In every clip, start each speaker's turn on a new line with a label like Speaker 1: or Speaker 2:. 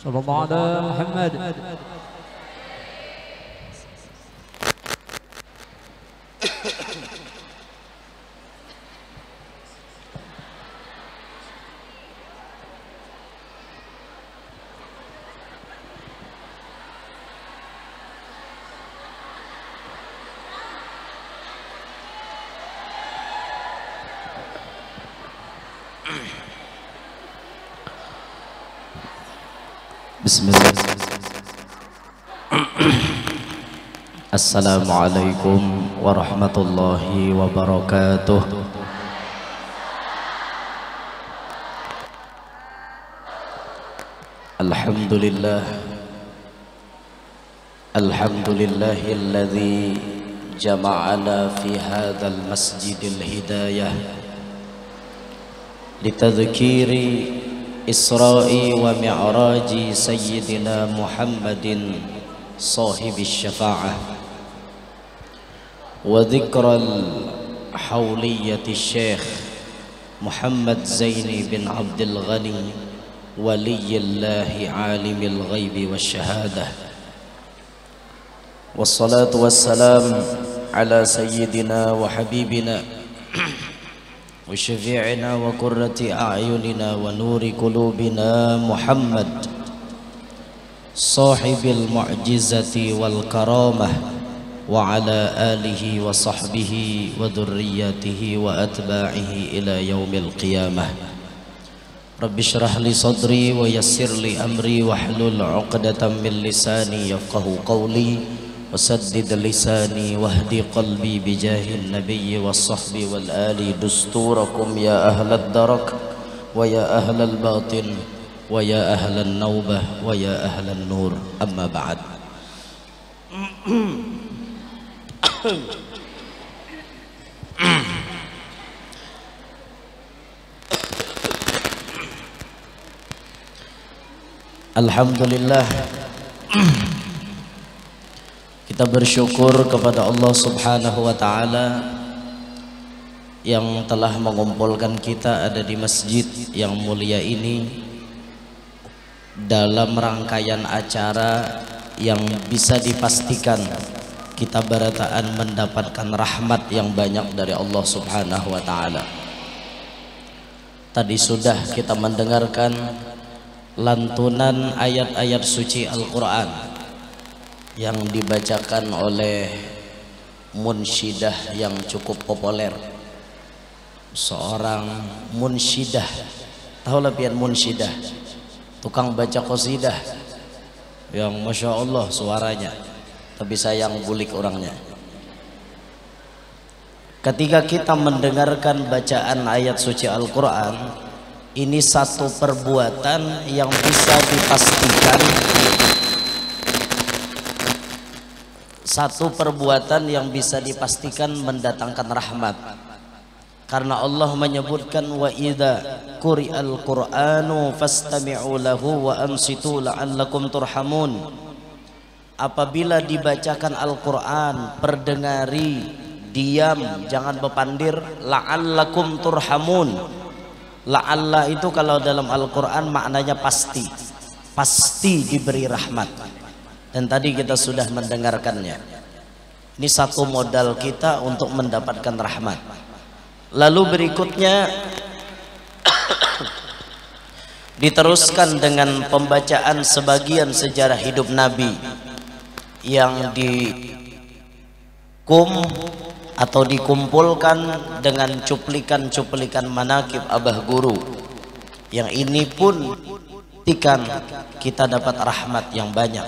Speaker 1: صلى الله على محمد.
Speaker 2: Bismillah. Assalamualaikum warahmatullahi wabarakatuh. Alhamdulillah. Alhamdulillahilladzi jama'ana fi hadzal masjidil hidayah litadhkiri Isra'i wa mi'raji Sayyidina Muhammadin sahibis syafa'ah wa dhikral hawliyati Syekh Muhammad Zaini bin Abdul Ghani waliyillahi alimil ghaibi wasyahadah wassalatu wassalam ala Sayyidina wa Habibina وشفيعنا وقرة أعيننا ونور قلوبنا محمد صاحب المعجزة والكرامة وعلى آله وصحبه وذرياته وأتباعه إلى يوم القيامة. رب اشرح لي صدري ويسر لي أمري واحلل عقدة من لساني يفقه قولي وسدد لساني واهدي قلبي بجاه النبي والصحب والآل دستوركم يا أهل الدرك ويا أهل الباطن ويا أهل النوبة ويا أهل النور أما بعد. Alhamdulillah, kita bersyukur kepada Allah Subhanahu wa Ta'ala yang telah mengumpulkan kita ada di masjid yang mulia ini dalam rangkaian acara yang bisa dipastikan kita berataan mendapatkan rahmat yang banyak dari Allah Subhanahu wa Ta'ala. Tadi sudah kita mendengarkan lantunan ayat-ayat suci Al-Quran yang dibacakan oleh munsyidah yang cukup populer, seorang munsyidah. Tahu lepian munsyidah? Tukang baca qasidah yang masya Allah suaranya, tapi sayang bulik orangnya. Ketika kita mendengarkan bacaan ayat suci Al-Quran, ini satu perbuatan yang bisa dipastikan, satu perbuatan yang bisa dipastikan mendatangkan rahmat, karena Allah menyebutkan wa idza quri'al qur'anu fastami'u lahu wa ansitu la'allakum turhamun. Apabila dibacakan Al-Quran, perdengari, diam, jangan bepandir. La'allakum turhamun. La'alla itu kalau dalam Al-Quran maknanya pasti, pasti diberi rahmat. Dan tadi kita sudah mendengarkannya. Ini satu modal kita untuk mendapatkan rahmat. Lalu berikutnya diteruskan dengan pembacaan sebagian sejarah hidup Nabi yang dikumpulkan dengan cuplikan-cuplikan manaqib Abah Guru. Yang ini pun kita dapat rahmat yang banyak.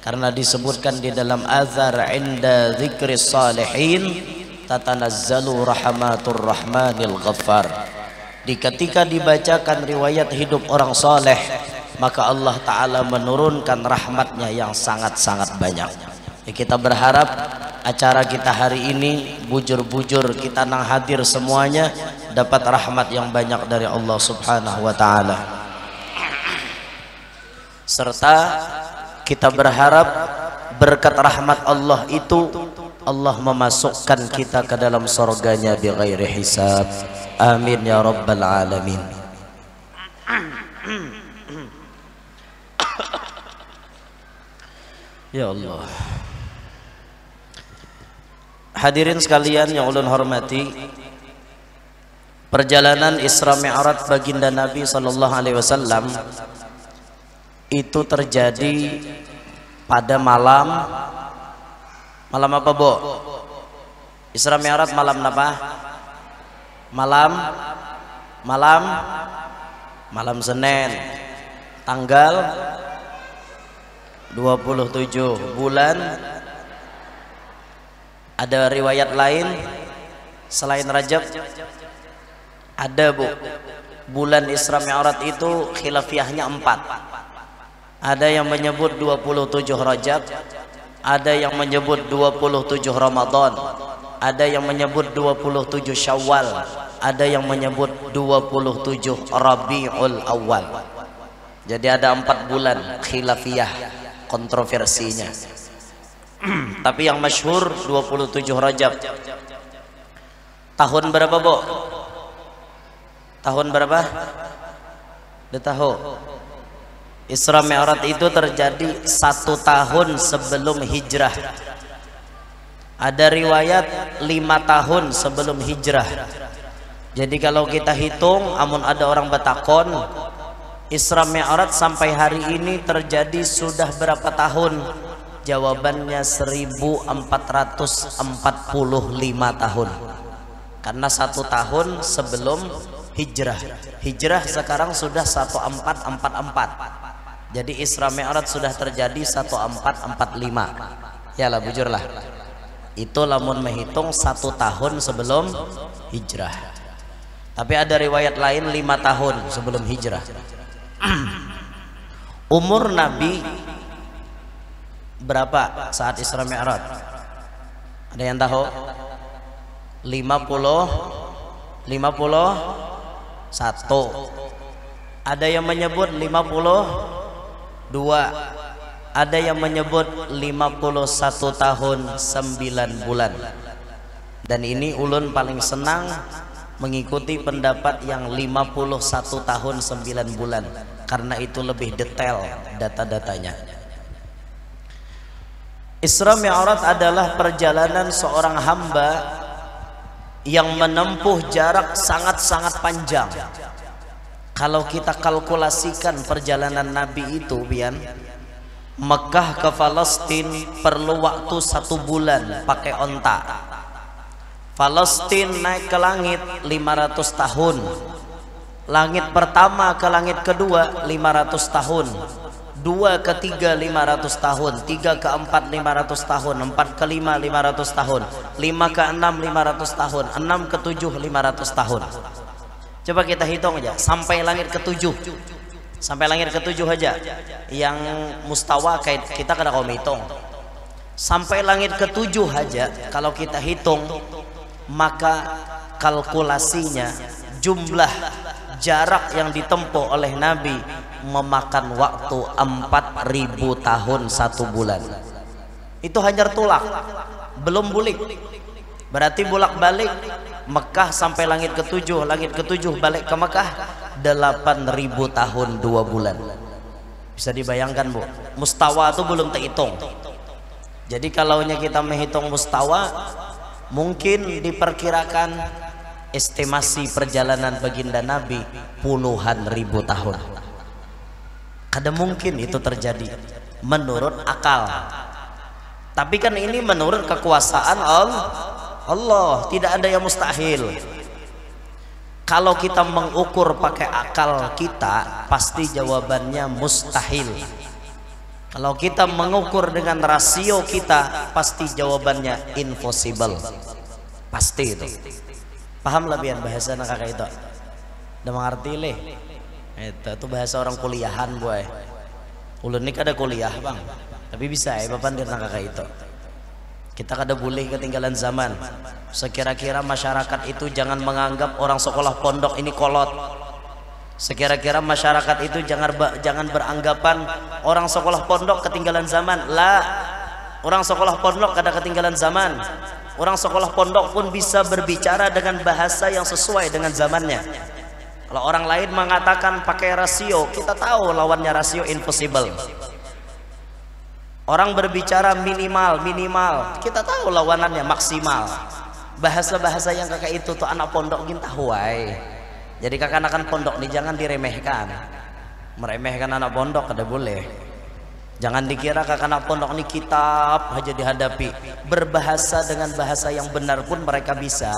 Speaker 2: Karena disebutkan di dalam azhar inda dzikris salihin tatanazzalu rahmatur rahmanil ghaffar. Ketika dibacakan riwayat hidup orang soleh, maka Allah Ta'ala menurunkan rahmatnya yang sangat-sangat banyak. Kita berharap acara kita hari ini bujur-bujur kita nang hadir semuanya dapat rahmat yang banyak dari Allah Subhanahu wa Ta'ala. Serta kita berharap berkat rahmat Allah itu Allah memasukkan kita ke dalam surganya bi ghairi hisab. Amin ya rabbal alamin. Ya Allah. Hadirin sekalian yang ulun hormati, perjalanan Isra Mi'raj baginda Nabi sallallahu alaihi wasallam itu terjadi pada malam apa, Bu? Isra Mi'raj malam apa? Malam Senin, tanggal 27 bulan. Ada riwayat lain selain Rajab? Ada, Bu. Bulan Isra Mi'raj itu khilafiyahnya 4. Ada yang menyebut 27 Rajab, ada yang menyebut 27 Ramadan, ada yang menyebut 27 Syawal, ada yang menyebut 27 Rabiul Awal. Jadi ada 4 bulan khilafiyah kontroversinya. Tapi yang masyhur 27 Rajab. Tahun berapa, Bu? Tahun berapa? Udah tahu? Isra Mi'raj itu terjadi 1 tahun sebelum hijrah. Ada riwayat 5 tahun sebelum hijrah. Jadi kalau kita hitung, amun ada orang betakon, Isra Mi'raj sampai hari ini terjadi sudah berapa tahun? Jawabannya 1445 tahun. Karena 1 tahun sebelum hijrah. Hijrah sekarang sudah 1444. Jadi Isra Mi'raj sudah terjadi 1445. Yalah, bujurlah. Itu lamun menghitung 1 tahun sebelum hijrah. Tapi ada riwayat lain 5 tahun sebelum hijrah. Umur Nabi berapa saat Isra Mi'raj? Ada yang tahu? 51. Ada yang menyebut 52. Ada yang menyebut 51 tahun 9 bulan. Dan ini ulun paling senang mengikuti pendapat yang 51 tahun 9 bulan, karena itu lebih detail data-datanya. Isra Mi'raj adalah perjalanan seorang hamba yang menempuh jarak sangat-sangat panjang. Kalau kita kalkulasikan perjalanan Nabi itu, Bian, Mekah ke Palestina perlu waktu 1 bulan pakai onta. Palestina naik ke langit 500 tahun. Langit pertama ke langit kedua 500 tahun. 2 ke 3 500 tahun, 3 ke 4 500 tahun, 4 ke 5 500 tahun, 5 ke 6 500 tahun, 6 ke 7 500 tahun. Coba kita hitung aja sampai langit ke-7. Sampai langit ke-7 aja. Yang mustawa kita kena hitung. Sampai langit ke-7 aja kalau kita hitung, maka kalkulasinya jumlah jarak yang ditempuh oleh Nabi memakan waktu 4000 tahun 1 bulan. Itu hanya tulak, belum bulik. Berarti bolak balik Mekah sampai langit ke-7, langit ke-7 balik ke Mekah 8000 tahun 2 bulan. Bisa dibayangkan, Bu? Mustawa itu belum terhitung. Jadi kalau kita menghitung mustawa, mungkin diperkirakan estimasi perjalanan baginda Nabi puluhan ribu tahun. Kada mungkin itu terjadi menurut akal. Tapi kan ini menurut kekuasaan Allah, tidak ada yang mustahil. Kalau kita mengukur pakai akal kita, pasti jawabannya mustahil. Kalau kita mengukur dengan rasio kita, pasti jawabannya impossible. Pasti itu. Paham lah biar bahasa nak kakak itu. Udah mengerti leh. Itu bahasa orang kuliahan, boy. Ulun ini kada kuliah, Bang. Tapi bisa ya bapak dir nak kakak itu. Kita kada boleh ketinggalan zaman. Sekira-kira masyarakat itu jangan menganggap orang sekolah pondok ini kolot. Sekira-kira masyarakat itu jangan beranggapan orang sekolah pondok ketinggalan zaman. Lah, orang sekolah pondok kada ketinggalan zaman. Orang sekolah pondok pun bisa berbicara dengan bahasa yang sesuai dengan zamannya. Kalau orang lain mengatakan pakai rasio, kita tahu lawannya rasio impossible. Orang berbicara minimal, kita tahu lawanannya maksimal. Bahasa-bahasa yang kakak itu tuh anak pondok gin tahu wae. Jadi kakak anak pondok nih jangan diremehkan. Meremehkan anak pondok kada boleh. Jangan dikira kakak anak pondok nih kitab aja dihadapi. Berbahasa dengan bahasa yang benar pun mereka bisa.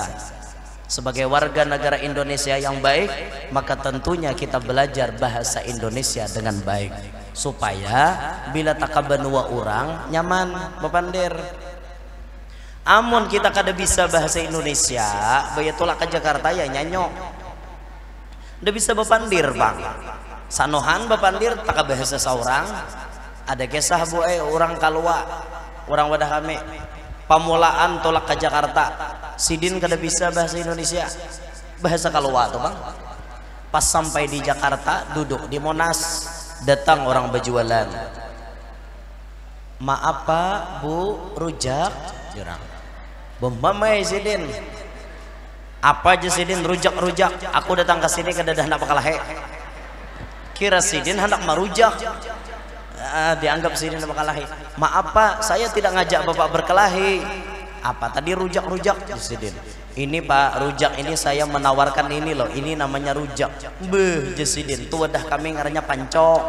Speaker 2: Sebagai warga negara Indonesia yang baik, maka tentunya kita belajar bahasa Indonesia dengan baik, supaya bila takabanua orang nyaman bepandir. Amun kita kada bisa bahasa Indonesia, baya tolak ke Jakarta ya nyanyok. Udah bisa bepandir bang. Sanohan bepandir tak bahasa seorang. Ada kisah orang kalua, orang wadah kami. Pamulaan tolak ke Jakarta, sidin kada bisa bahasa Indonesia, bahasa kalua tuh bang. Pas sampai di Jakarta, duduk di Monas, datang orang berjualan. Maaf pak, bu, rujak jurang. Bomamai sidin. Apa aja sidin rujak. Aku datang ke sini kada dah nak bakalahe. Kira sidin hendak marujak. Dianggap sidin berkelahi. Maaf pak, saya tidak ngajak bapak berkelahi. Apa tadi rujak sidin? Ini pak, rujak ini saya menawarkan ini loh. Ini namanya rujak. Beh, sidin, tuh wadah kami ngarannya pancok.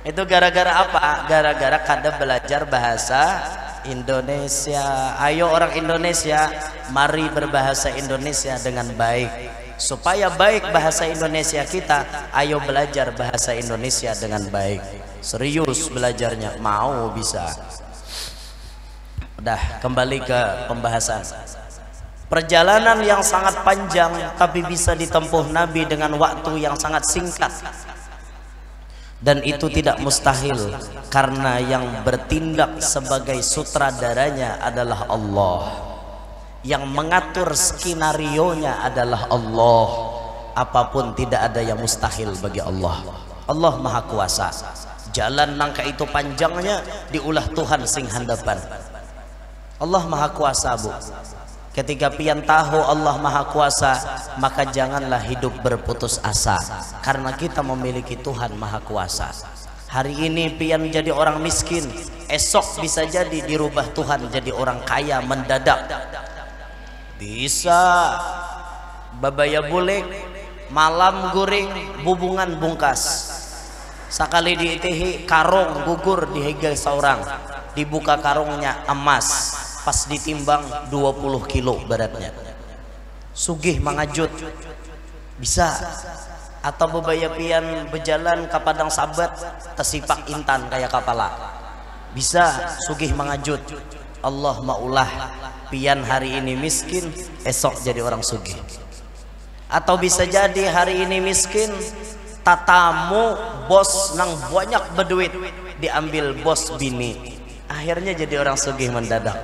Speaker 2: Itu gara-gara apa? Gara-gara kada belajar bahasa Indonesia. Ayo orang Indonesia, mari berbahasa Indonesia dengan baik. Supaya baik bahasa Indonesia kita, ayo belajar bahasa Indonesia dengan baik. Serius belajarnya, mau bisa. Udah, kembali ke pembahasan. Perjalanan yang sangat panjang tapi bisa ditempuh Nabi dengan waktu yang sangat singkat. Dan itu tidak mustahil karena yang bertindak sebagai sutradaranya adalah Allah. Yang mengatur skenario-nya adalah Allah. Apapun tidak ada yang mustahil bagi Allah. Allah Maha Kuasa. Jalan nangka itu panjangnya diulah Tuhan sing handapan. Allah Maha Kuasa bu. Ketika pian tahu Allah Maha Kuasa, maka janganlah hidup berputus asa, karena kita memiliki Tuhan Maha Kuasa. Hari ini pian jadi orang miskin, esok bisa jadi dirubah Tuhan jadi orang kaya mendadak. Bisa babaya bulik, malam guring, bubungan bungkas. Sekali diitihi karung gugur dihiga seorang, dibuka karungnya emas, pas ditimbang 20 kilo beratnya. Sugih mangajut bisa. Atau babaya pian berjalan ke padang sabat, tesipak intan kayak kapala, bisa sugih mangajut. Allah maulah pian hari ini miskin, esok jadi orang sugih. Atau bisa jadi hari ini miskin, tatamu bos nang banyak berduit, diambil bos bini, akhirnya jadi orang sugih mendadak.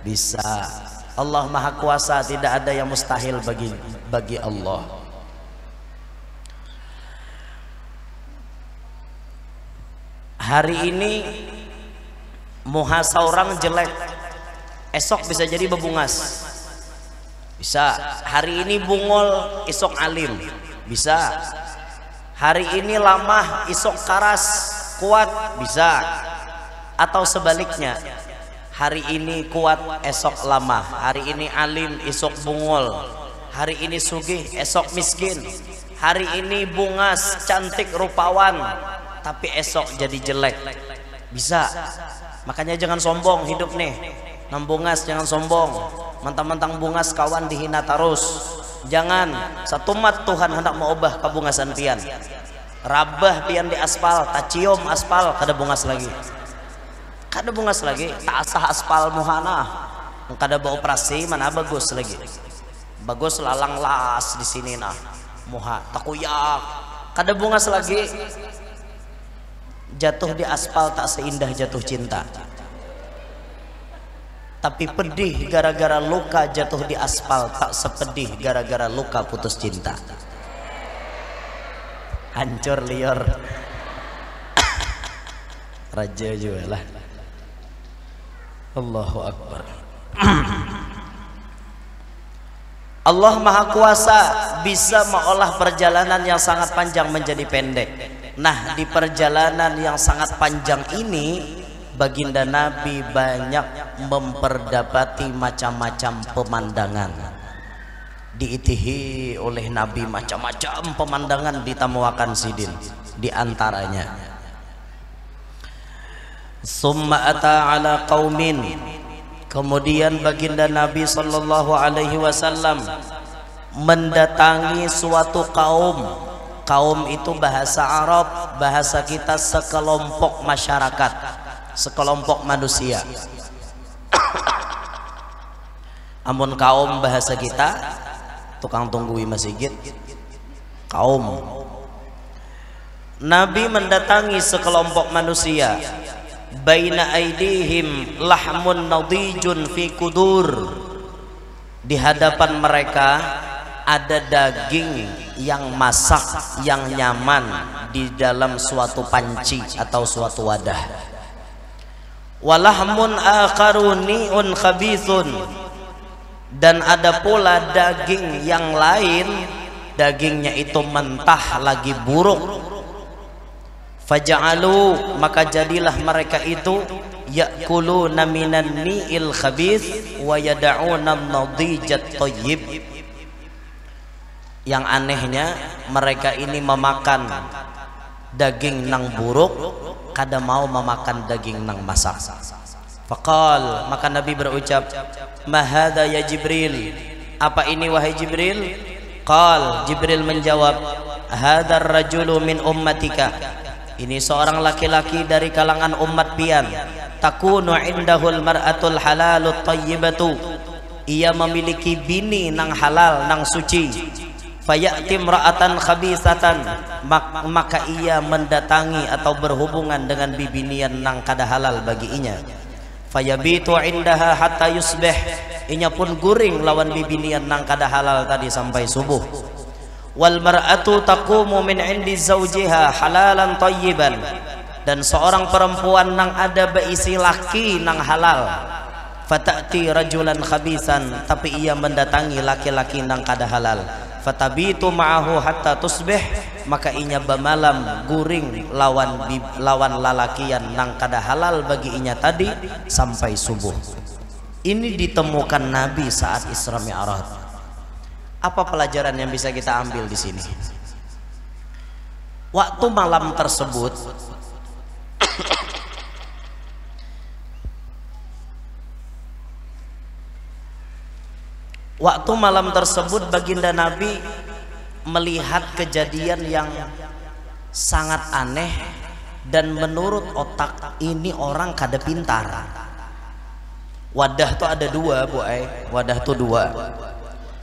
Speaker 2: Bisa. Allah Maha Kuasa, tidak ada yang mustahil bagi Allah. Hari ini muha seorang jelek, esok bisa jadi bebungas. Bisa. Hari ini bungol, esok alim. Bisa. Hari ini lamah, esok karas kuat. Bisa. Atau sebaliknya, hari ini kuat, esok lamah. Hari ini alim, esok bungol. Hari ini sugih, esok miskin. Hari ini bungas, cantik, rupawan, tapi esok jadi jelek. Bisa. Makanya jangan sombong hidup nih. Nambungas jangan sombong. Mentang-mentang bungas kawan dihina terus. Jangan. Satu mat Tuhan hendak mengubah kebungasan pian. Rabah pian di aspal, tak cium aspal, kada bungas lagi. Kada bungas lagi, tak asah aspal muhana. Kada beroperasi mana bagus lagi. Bagus lalang las di sini nah. Muha takuyak. Kada bungas lagi. Jatuh di aspal tak seindah jatuh cinta. Tapi pedih gara-gara luka jatuh di aspal tak sepedih gara-gara luka putus cinta. Hancur liar. Raja juga lah. Allahu Akbar. Allah Maha Kuasa bisa mengolah perjalanan yang sangat panjang menjadi pendek. Nah, di perjalanan yang sangat panjang ini baginda Nabi banyak memperdapati macam-macam pemandangan. Diitihi oleh Nabi macam-macam pemandangan ditamuakan sidin. Di antaranya, summa ata ala qaumin, kemudian baginda Nabi sallallahu alaihi wasallam mendatangi suatu kaum. Kaum itu bahasa Arab, bahasa kita sekelompok masyarakat, sekelompok manusia. Amun kaum bahasa kita tukang tunggui masjid, kaum. Nabi mendatangi sekelompok manusia. Baina aidihim lahmun nadijun fi kudur. Di hadapan mereka ada daging yang masak, yang nyaman di dalam suatu panci atau suatu wadah. Walahmun akharuniun khabithun, dan ada pula daging yang lain, dagingnya itu mentah lagi buruk. Faja'alu, maka jadilah mereka itu ya'kuluna minan ni'il khabith wa yada'una nadijat thayyib. Yang anehnya mereka ini memakan daging nang buruk, kada mau memakan daging nang masak. Faqal, maka Nabi berucap, ma hadza ya Jibril, apa ini wahai Jibril? Qal, Jibril menjawab, hadzal rajulu min ummatika, ini seorang laki-laki dari kalangan umat pian. Takunu indahul mar'atul halalut tayyibatu, ia memiliki bini nang halal nang suci. Fayati imra'atan khabisatan, maka ia mendatangi atau berhubungan dengan bibinian nang kada halal bagiinya. Fayabitu indaha hatta yusbih, inya pun guring lawan bibinian nang kada halal tadi sampai subuh. Wal mar'atu taqumu min indi zawjiha halalan tayyiban, dan seorang perempuan nang ada beisi laki nang halal. Fatati rajulan khabisan, tapi ia mendatangi laki-laki nang kada halal. Fatabitu ma'ahu hatta tusbih, maka inya bamalam guring lawan lalakian nang kada halal bagi inya tadi sampai subuh. Ini ditemukan Nabi saat Isra Mi'raj. Apa pelajaran yang bisa kita ambil di sini? Waktu malam tersebut baginda Nabi melihat kejadian yang sangat aneh, dan menurut otak ini orang kada pintar. Wadah tuh ada dua, Bu Ai. Wadah tuh dua.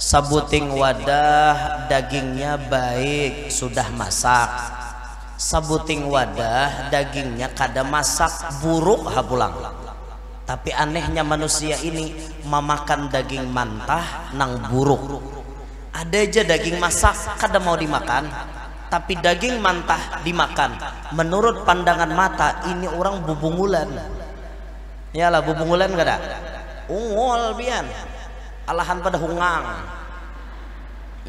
Speaker 2: Sabuting wadah dagingnya baik, sudah masak. Sabuting wadah dagingnya kada masak, buruk hapulang. Tapi anehnya manusia ini memakan daging mentah nang buruk. Ada aja daging masak kada mau dimakan, tapi daging mentah dimakan. Menurut pandangan mata ini orang bubungulan. Yalah, bubungulan kada? Ungol bian. Alahan pada hungang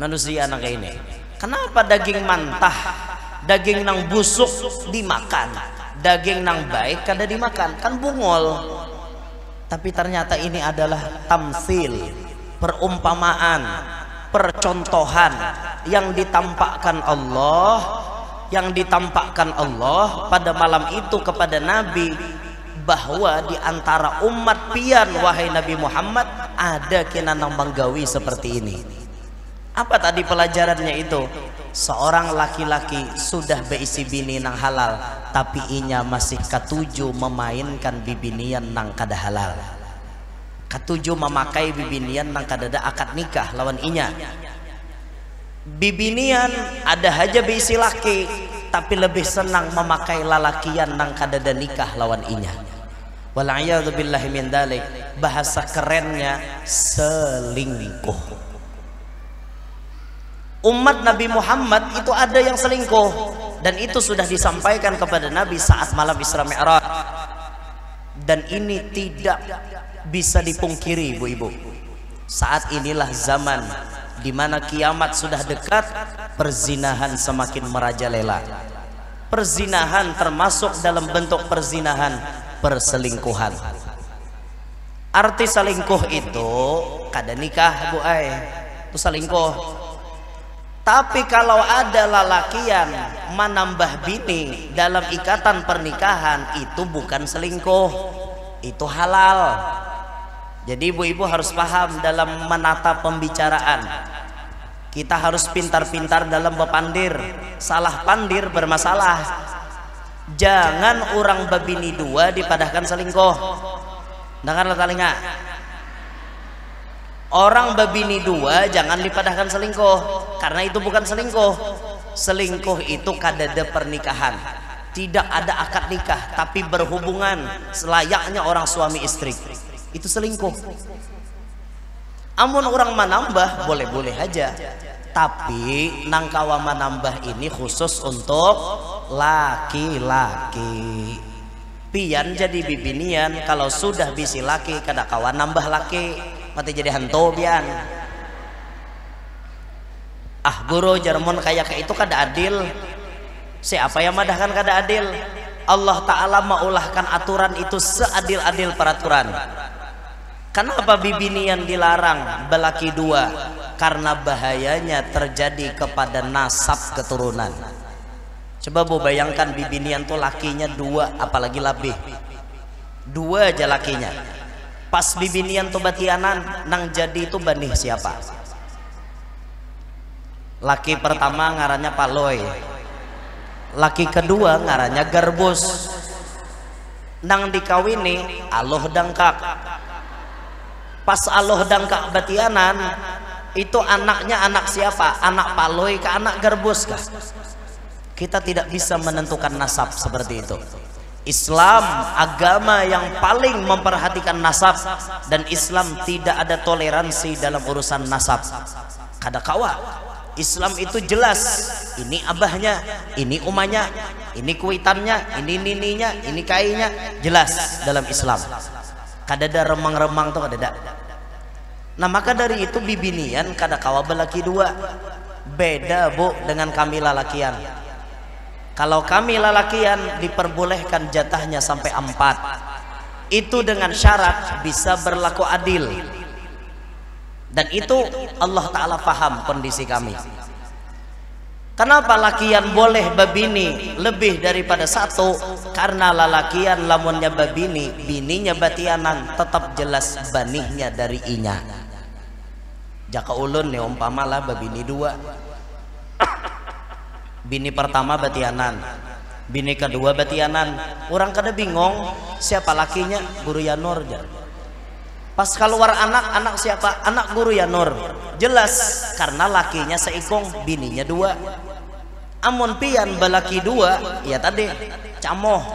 Speaker 2: manusia anak ini. Kenapa daging mentah, daging nang busuk dimakan, daging nang baik kada dimakan? Kan bungol. Tapi ternyata ini adalah tamsil, perumpamaan, percontohan yang ditampakkan Allah pada malam itu kepada Nabi, bahwa di antara umat pian wahai Nabi Muhammad ada kena nang manggawi seperti ini. Apa tadi pelajarannya itu? Seorang laki-laki sudah beisi bini nang halal, tapi inya masih katuju memainkan bibinian nang kada halal. Katuju memakai bibinian nang kada ada akad nikah lawan inya. Bibinian ada aja beisi laki, tapi lebih senang memakai lalakian nang kada ada nikah lawan inya. Wal'iyadzu billahi min dalik. Bahasa kerennya selingkuh. Umat Nabi Muhammad itu ada yang selingkuh, dan itu sudah disampaikan kepada Nabi saat malam Isra Mi'raj. Dan ini tidak bisa dipungkiri, ibu-ibu. Saat inilah zaman di mana kiamat sudah dekat, perzinahan semakin merajalela. Perzinahan termasuk dalam bentuk perzinahan perselingkuhan. Arti selingkuh itu kada nikah Bu Ai, itu selingkuh. Tapi kalau ada lalakian menambah bini dalam ikatan pernikahan, itu bukan selingkuh, itu halal. Jadi ibu-ibu harus paham dalam menata pembicaraan. Kita harus pintar-pintar dalam bepandir. Salah pandir bermasalah. Jangan orang babini dua dipadahkan selingkuh. Dengarlah telinga. Orang babini dua jangan dipadahkan selingkuh, karena itu bukan selingkuh. Selingkuh itu kadada pernikahan, tidak ada akad nikah, tapi berhubungan selayaknya orang suami istri, itu selingkuh. Amun orang menambah boleh-boleh aja, tapi nangkawa menambah ini khusus untuk laki-laki. Pian jadi bibinian kalau sudah bisi laki kada kawan nambah laki, mati jadi hantu pian. Ah guru jarmon kayak itu kada adil. Siapa yang madahkan kada adil? Allah Ta'ala maulahkan aturan itu seadil-adil peraturan. Kenapa bibinian dilarang belaki dua? Karena bahayanya terjadi kepada nasab keturunan. Coba bu bayangkan bibinian tuh lakinya dua, apalagi lebih. Dua aja lakinya. Pas bibinian tuh batianan, nang jadi itu banih siapa? Laki pertama ngarannya Paloy, laki kedua ngarannya Garbus. Nang dikawini aloh dangkak. Pas aloh dangkak batianan, itu anaknya anak siapa? Anak Paloy ke anak Garbus kah? Kita tidak bisa menentukan nasab seperti itu. Islam agama yang paling memperhatikan nasab, dan Islam tidak ada toleransi dalam urusan nasab. Kada kawa. Islam itu jelas, ini abahnya, ini umanya, ini kuitannya, ini nininya, ini kainya, jelas dalam Islam. Kada ada remang-remang tuh kada ada. Nah maka dari itu bibinian kada kawa belaki dua. Beda bu dengan kami lalakian. Kalau kami lalakian diperbolehkan jatahnya sampai 4. Itu dengan syarat bisa berlaku adil. Dan itu Allah Ta'ala paham kondisi kami. Kenapa lakian boleh babini lebih daripada 1? Karena lalakian lamunnya babini, bininya batianan, tetap jelas banihnya dari inya. Jaka ulun nih umpamalah babini 2. Bini pertama batianan, bini kedua batianan. Orang kada bingung siapa lakinya, Guru Yanur. Pas keluar anak siapa? Anak Guru Yanur. Jelas karena lakinya seikong, bininya 2. Amun pian balaki 2, ya tadi camoh.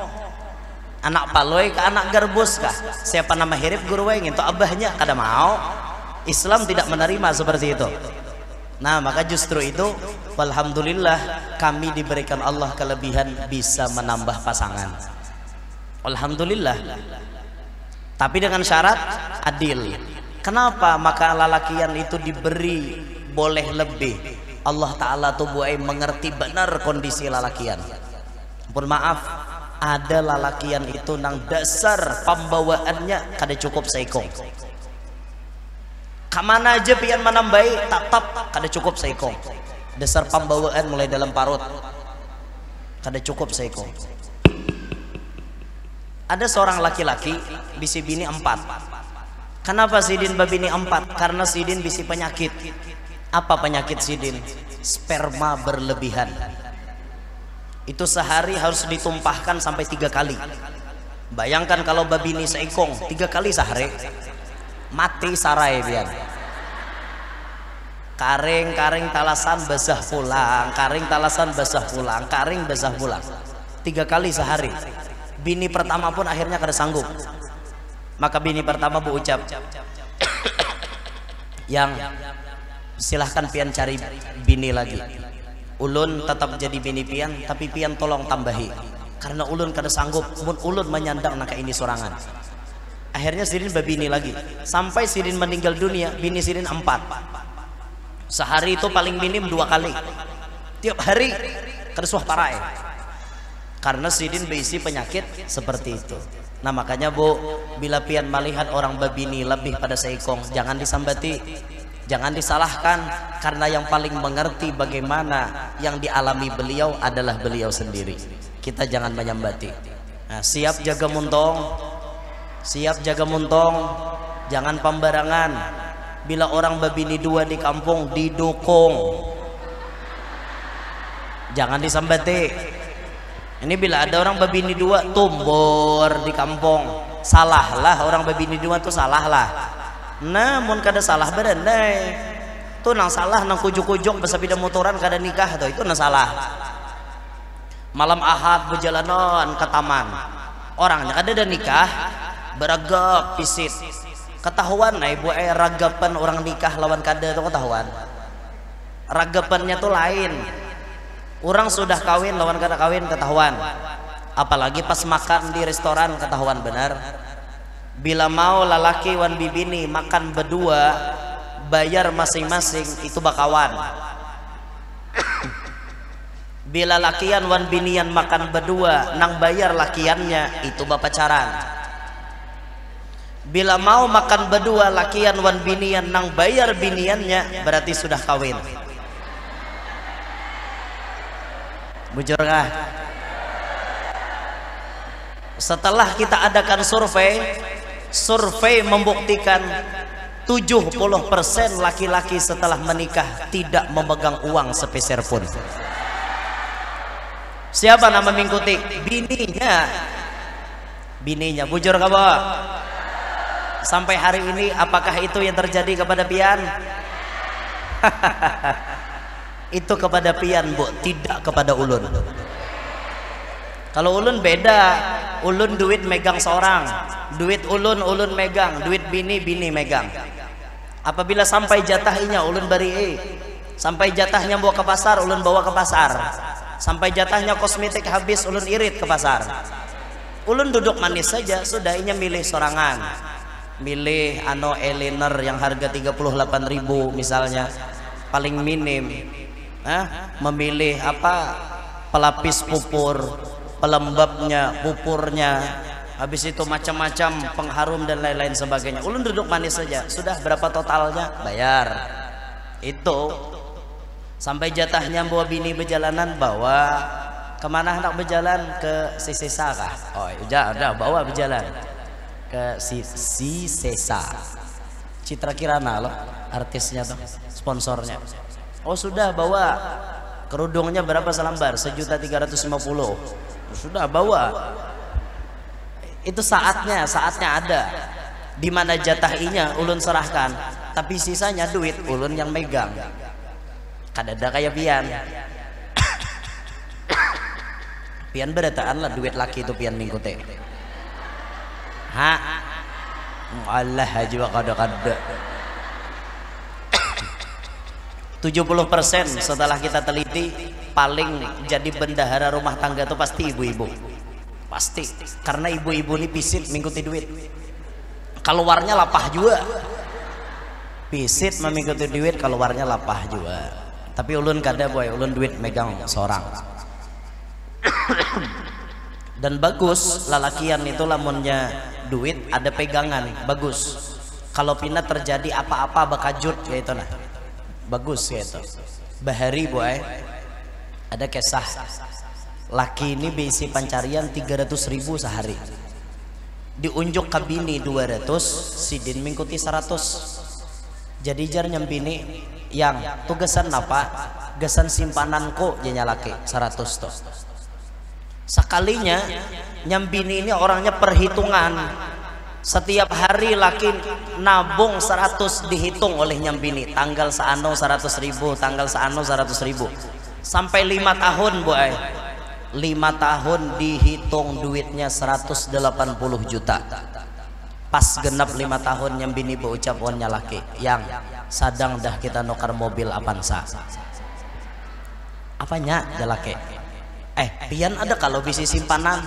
Speaker 2: Anak Paloy ke anak Garbus kah? Siapa nama hirip guru weng itu abahnya kada mau. Islam tidak menerima seperti itu. Nah maka justru itu alhamdulillah kami diberikan Allah kelebihan bisa menambah pasangan. Alhamdulillah. Tapi dengan syarat adil. Kenapa? Maka lalakian itu diberi boleh lebih. Allah Ta'ala tuh buai mengerti benar kondisi lalakian. Mohon maaf, ada lalakian itu nang dasar pembawaannya kada cukup seikong. Kamana aja pian menambahi tatap kada cukup seikong. Dasar pembawaan mulai dalam parut kada cukup seikong. Ada seorang laki-laki bisi bini 4. Kenapa sidin babini 4? Karena sidin bisi penyakit. Apa penyakit sidin? Sperma berlebihan. Itu sehari harus ditumpahkan sampai 3 kali. Bayangkan kalau babini seikong 3 kali sehari, mati sarai biar. Karing talasan basah pulang, karing talasan basah pulang, karing basah pulang. 3 kali sehari. Bini pertama pun akhirnya kada sanggup. Maka bini pertama berucap, yang silahkan pian cari bini lagi. Ulun tetap jadi bini pian, tapi pian tolong tambahi. Karena ulun kada sanggup, ulun menyandang naka ini sorangan. Akhirnya sidin babini lagi, sampai sidin meninggal dunia, bini sidin 4. Sehari itu paling minim 2 kali. Tiap hari keresuh parai. karena sidin berisi penyakit seperti itu. Nah makanya Bu, bila pian melihat orang babini lebih pada seikong, jangan disambati, jangan disalahkan, karena yang paling mengerti bagaimana yang dialami beliau adalah beliau sendiri. Kita jangan menyambati. Nah, siap jaga muntong, siap jaga muntong, jangan pembarangan. Bila orang babini dua di kampung didukung, jangan disambati. Ini bila ada orang babini dua tumbur di kampung, salahlah orang babini dua tuh salahlah. Namun kada salah berandai tuh nang salah nang kujuk-kujuk bersepeda motoran kada nikah tuh itu nang salah. Malam Ahad berjalanan ke taman, orangnya kada ada nikah, beragap pisit, ketahuan nah ibu ragapan orang nikah lawan kada tuh ketahuan. Ragapannya tuh lain. Orang sudah kawin lawan kada kawin ketahuan, apalagi pas makan di restoran ketahuan benar. Bila mau lalaki wan bibini makan berdua bayar masing-masing itu bakawan. Bila lakian wan binian makan berdua nang bayar lakiannya itu bapacaran. Bila mau makan berdua lakian wan binian nang bayar biniannya berarti sudah kawin. Bujur kah? Setelah kita adakan survei membuktikan 70% laki-laki setelah menikah tidak memegang uang sepeser pun. Siapa nama mengikuti? Bininya. Bujur kah, Bo? Sampai hari ini apakah itu yang terjadi kepada pian? Itu kepada pian, Bu, tidak kepada ulun. Kalau ulun beda, ulun duit megang seorang, duit ulun megang, duit bini megang. Apabila sampai jatahnya ulun bari, sampai jatahnya bawa ke pasar ulun bawa ke pasar, sampai jatahnya kosmetik habis ulun irit ke pasar. Ulun duduk manis saja, sudah inya milih sorangan, milih eyeliner yang harga 38.000 misalnya, paling minim. Memilih apa pelapis pupur, pelembabnya, pupurnya, habis itu macam-macam pengharum dan lain-lain sebagainya. Ulun duduk manis saja, sudah berapa totalnya bayar. Itu sampai jatahnya bawa bini berjalanan, bawa kemana hendak berjalan, ke Sisesa kah? Oh udah bawa berjalan ke Sisesa, Citra Kirana loh artisnya tuh, sponsornya. Oh sudah bawa kerudungnya berapa selembar, 1.350.000. Sudah bawa. Itu saatnya ada. Di mana jatahinya ulun serahkan, tapi sisanya duit ulun yang megang. Kadada kayak pian. Pian berataan lah duit laki itu pian mingkute. Allah juga kada-kada. 70% setelah kita teliti paling jadi bendahara rumah tangga itu pasti ibu-ibu, pasti, karena ibu-ibu ini pisit mengikuti duit, keluarnya lapah juga, pisit mengikuti duit, keluarnya lapah juga. Tapi ulun kada boy, ulun duit megang seorang. Dan bagus lalakian itu lamunnya duit ada pegangan, bagus. Kalau pina terjadi apa-apa bakajut ya itu nah, bagus gitu. Bahari boy, ada kisah laki ini bisi pancarian 300.000 sehari, diunjuk ke bini 200, sidin mengikuti 100. Jadi jar nyambini yang tugasan apa, gasan simpananku jenya laki 100 tuh. Sekalinya nyambini ini orangnya perhitungan, setiap hari laki nabung 100 dihitung oleh nyambini, tanggal seano 100.000, tanggal seano 100.000, sampai 5 tahun boy, 5 tahun dihitung duitnya 180 juta. Pas genap 5 tahun nyambini berucap onnya laki yang sadang dah kita nukar mobil Avanza. Apanya ya laki? Pian ada kalau bisi simpanan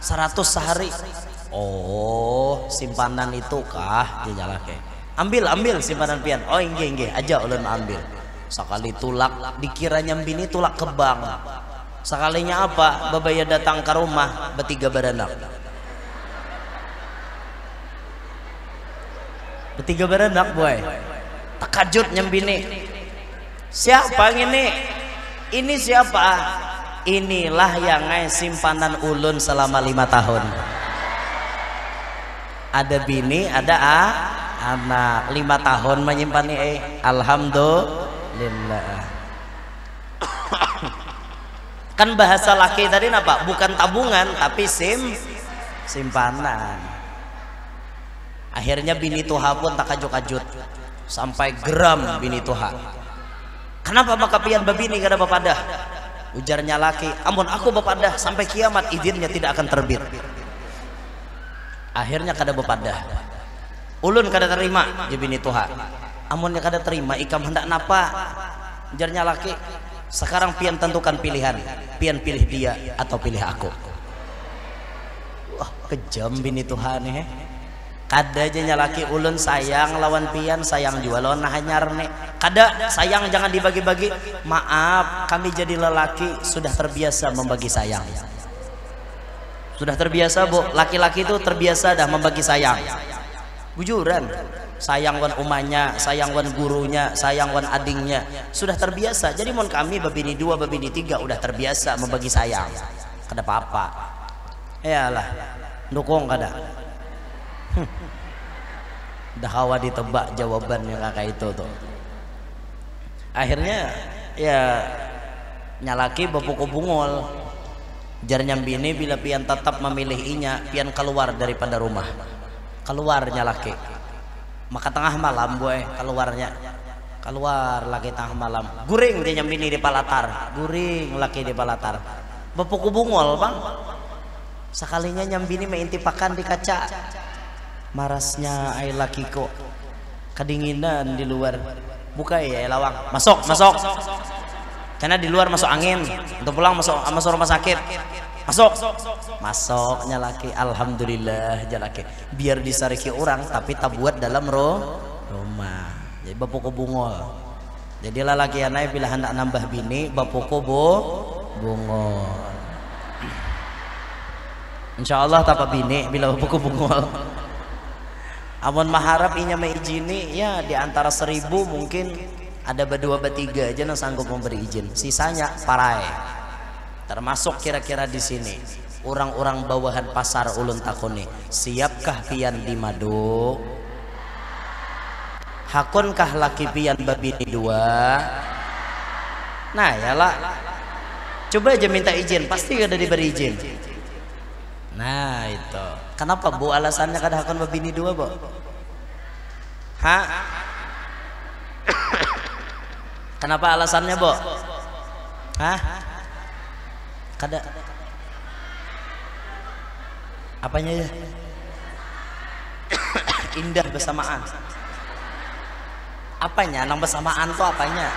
Speaker 2: 100 sehari. Oh simpanan itu kah dia laki? Ambil simpanan pian. Oh inggih aja ulun ambil. Sekali tulak dikira nyambini tulak ke bank. Sekalinya apa? Babaya datang ke rumah bertiga beranak. Bertiga beranak boy. Takajut nyembini. Siapa ini? Ini siapa? Inilah yang simpanan ulun selama 5 tahun. Ada bini, ada anak. 5 tahun menyimpan alhamdulillah. Kan bahasa laki tadi apa? Bukan tabungan tapi simpanan. Akhirnya bini tuha pun tak kajut-kajut sampai geram bini tuha. Kenapa maka pian babini kada bapadah? Ujarnya laki, amun aku bapadah sampai kiamat izinnya tidak akan terbit. Akhirnya kada bapadah. Ulun kada terima je bini tuha. Amunnya kada terima ikam hendak napa? Ujarnya laki, sekarang pian tentukan pilihan. Pian pilih dia atau pilih aku. Wah, kejam bini tuha nih. Kada aja nyalaki ulun sayang lawan pian, sayang juga lawan hanyar nih. Kada sayang jangan dibagi-bagi. Maaf, kami jadi lelaki sudah terbiasa membagi sayang. Sudah terbiasa bu, laki-laki itu terbiasa dah membagi sayang. Bujuran, sayang wan umanya, sayang wan gurunya, sayang wan adingnya, sudah terbiasa. Jadi mon kami babini 2, babini 3 udah terbiasa membagi sayang. Kada apa-apa. Yalah, dukung kada. Dah hawa ditebak jawaban yang kakak itu tuh. Akhirnya ya nyalaki bapuku bungol. Jar nyambini bila pian tetap memilih inya, pian keluar daripada rumah. Keluarnya laki. Maka tengah malam boy keluarnya. Keluar laki tengah malam. Guring dia nyambini di palatar. Guring laki di palatar. Bapuku bungol bang. Sekalinya nyambini meintipakan di kaca. Marasnya ay laki kok kedinginan di luar. Buka ya lawang. Masuk. Karena di luar masuk angin. Untuk pulang masuk rumah sakit. Masuknya laki. Alhamdulillah jalaki. Biar disariki orang tapi tak buat dalam rumah. Jadi bapuku bungol. Jadi laki anai bila hendak nambah bini bapuku bungol. Insyaallah tapa bini bila bapuku bungol. Amun maharap inya meijini ya di antara 1000 mungkin ada berdua bertiga aja yang sanggup memberi izin. Sisanya parai. Termasuk kira-kira di sini orang-orang bawahan pasar ulun takuni, siapkah pian di madu? Hakunkah laki pian babini 2? Nah yalah, coba aja minta izin, pasti ada diberi izin. Nah itu kenapa bu alasannya kada hakun babini 2 bu? Kenapa alasannya bu? Kada apanya ya? Indah bersamaan. Apanya? Nang bersamaan tuh apanya?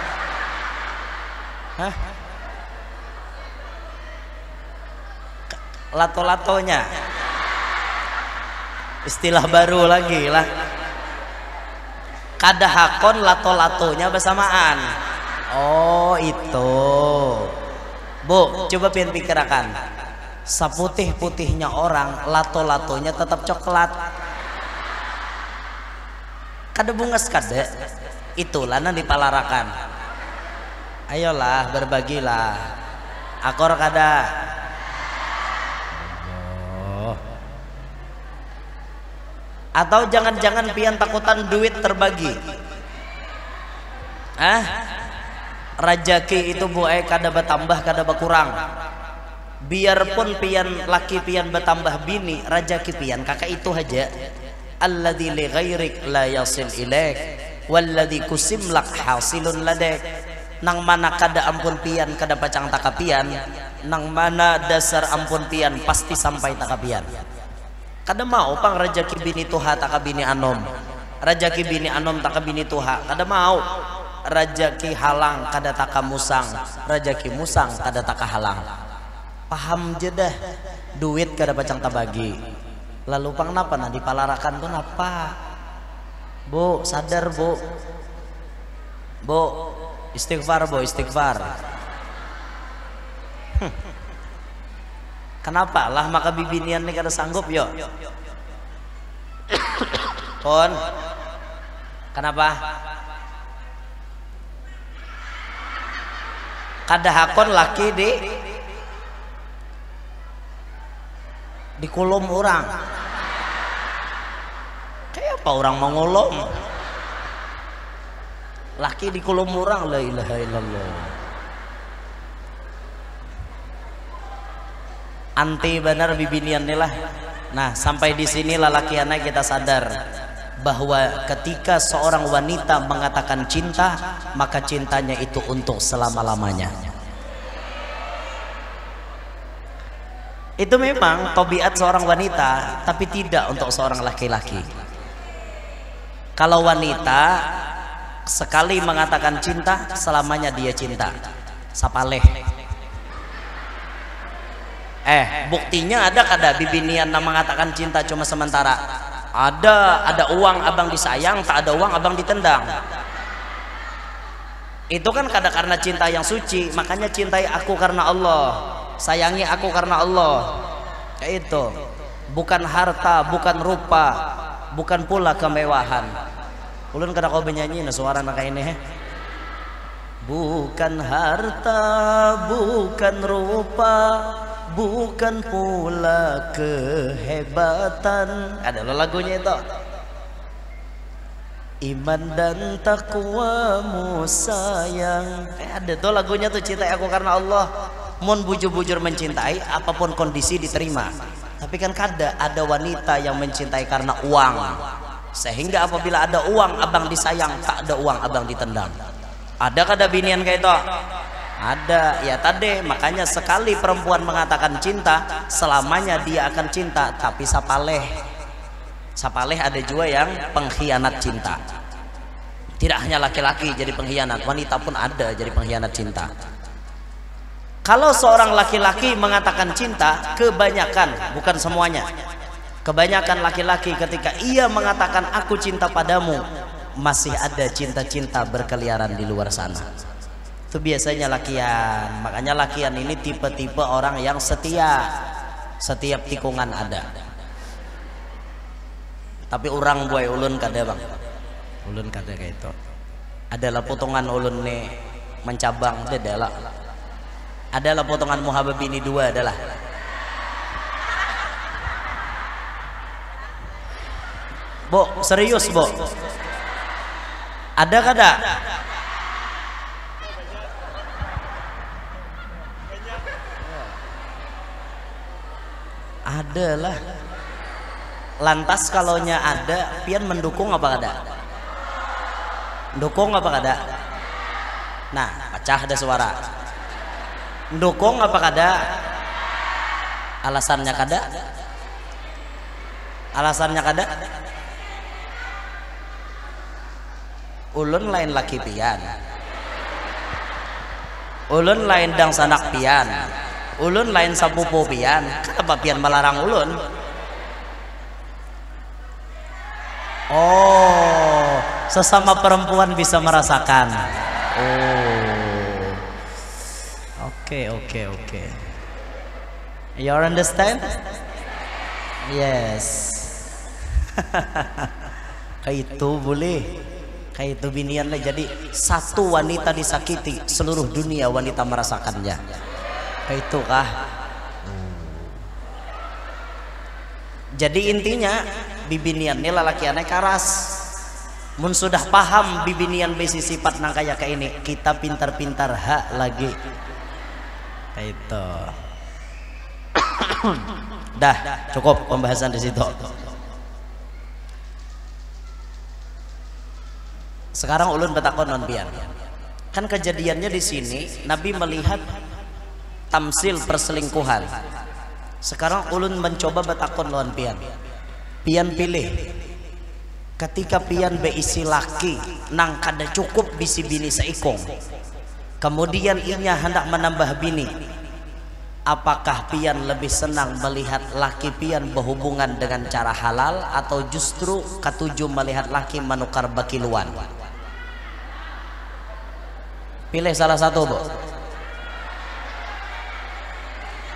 Speaker 2: Lato-latonya. Istilah baru lagi lah. Kada hakon lato-latonya bersamaan. Oh itu. Bu, coba pian pikirkan. Seputih-putihnya orang, lato-latonya tetap coklat. Kada bungas kada. Itulah yang dipalarakan. Ayolah berbagilah. Akor kada. Atau jangan-jangan pian takutan duit terbagi. Rajaki itu buai kada bertambah kada berkurang. Biarpun pian laki pian bertambah bini, rajaki pian kakak itu aja. Alladzi li ghairik la yasil ilaik walladzi kusimlak hasilun ladek. Nang mana kada ampun pian kada pacang takapian, nang mana dasar ampun pian pasti sampai takapian. Kada mau pang rajaki bini tuha taka bini anom, rajaki bini anom taka bini tuha kada mau. Rajaki halang kada taka musang, rajaki musang kada taka halang. Paham jedah, duit kada pacang tabagi. Lalu pang napa nah dipalarakan tuh napa? Bu sadar bu, istighfar bu istighfar. Kenapa lah maka bibinian nih kada sanggup yo. Pon. Kenapa? Kada hakon laki di kolom orang. Kayak apa orang mengolom? Laki di kolom orang, la ilaha illallah. Anti benar bibinian nih lah. Nah, sampai di sini laki anak kita sadar bahwa ketika seorang wanita mengatakan cinta, maka cintanya itu untuk selama-lamanya. Itu memang tabiat seorang wanita, tapi tidak untuk seorang laki-laki. Kalau wanita sekali mengatakan cinta, selamanya dia cinta. Sapaleh. Buktinya ada kada bibinian mengatakan cinta cuma sementara. Ada uang abang disayang, tak ada uang abang ditendang. Itu kan kada karena cinta yang suci, makanya cintai aku karena Allah, sayangi aku karena Allah. Kayak itu. Bukan harta, bukan rupa, bukan pula kemewahan. Ulun kada kau benyanyi suara nak ini Bukan harta, bukan rupa, bukan pula kehebatan. Ada lagunya itu. Iman dan takwamu sayang. Ada tuh lagunya tuh, cintai aku karena Allah. Mun bujur-bujur mencintai, apapun kondisi diterima. Tapi kan ada wanita yang mencintai karena uang. Sehingga apabila ada uang abang disayang, tak ada uang abang ditendang. Ada kada binian kayak itu? Ada, ya tadi makanya sekali perempuan mengatakan cinta, selamanya dia akan cinta. Tapi sapaleh ada juga yang pengkhianat cinta. Tidak hanya laki-laki jadi pengkhianat, wanita pun ada jadi pengkhianat cinta. Kalau seorang laki-laki mengatakan cinta, kebanyakan, bukan semuanya, kebanyakan laki-laki ketika ia mengatakan aku cinta padamu, masih ada cinta-cinta berkeliaran di luar sana. Itu biasanya lakian. Makanya lakian ini tipe-tipe orang yang setia, setiap tikungan ada. Tapi orang buai ulun kada bang, ulun kada kayak itu. Adalah potongan ulun nih mencabang, adalah potongan muhabab ini dua adalah. Bo, serius bo. Ada kada? Adalah. Lantas kalaunya ada, pian mendukung apa kada? Mendukung apa kada? Nah, pecah ada suara. Mendukung apa kada? Alasannya kada? Alasannya kada? Ulun lain laki pian, ulun lain dang sanak pian, ulun lain sapupu pian. Kenapa pian melarang ulun? Oh, sesama perempuan bisa merasakan. Oh, oke. You understand? Yes. Kayak itu boleh. Kayak itu binian lah. Jadi satu wanita disakiti, seluruh dunia wanita merasakannya. Kayak itu kah? Jadi intinya bibinian ini lelaki aneh karas. Mun sudah paham bibinian besi sifat nang kayak ini, kita pintar-pintar hak lagi. Kayak itu. Dah cukup pembahasan di situ. Sekarang ulun betakon non pian. Kan kejadiannya di sini Nabi melihat tamsil perselingkuhan. Sekarang ulun mencoba betakon non pian. Pian pilih. Ketika pian beisi laki nang kada cukup bisi bini seikong. Kemudian inya hendak menambah bini. Apakah pian lebih senang melihat laki pian berhubungan dengan cara halal, atau justru ketujuh melihat laki menukar bakiluan? Pilih salah satu, Bu.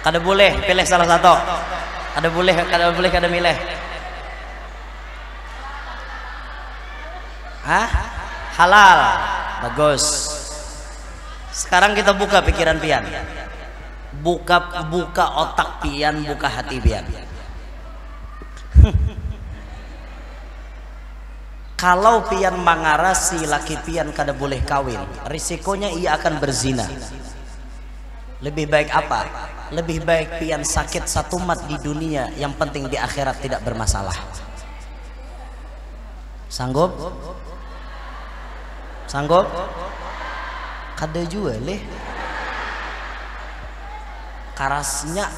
Speaker 2: Kada boleh pilih salah satu. Kada boleh kada milih. Hah? Halal. Bagus. Sekarang kita buka pikiran pian. Buka otak pian, buka hati pian. Kalau pian mengarasi laki pian kada boleh kawin, risikonya ia akan berzina. Lebih baik apa? Lebih baik pian sakit satu mat di dunia, yang penting di akhirat tidak bermasalah. Sanggup? Sanggup? Kada juga leh. Karasnya.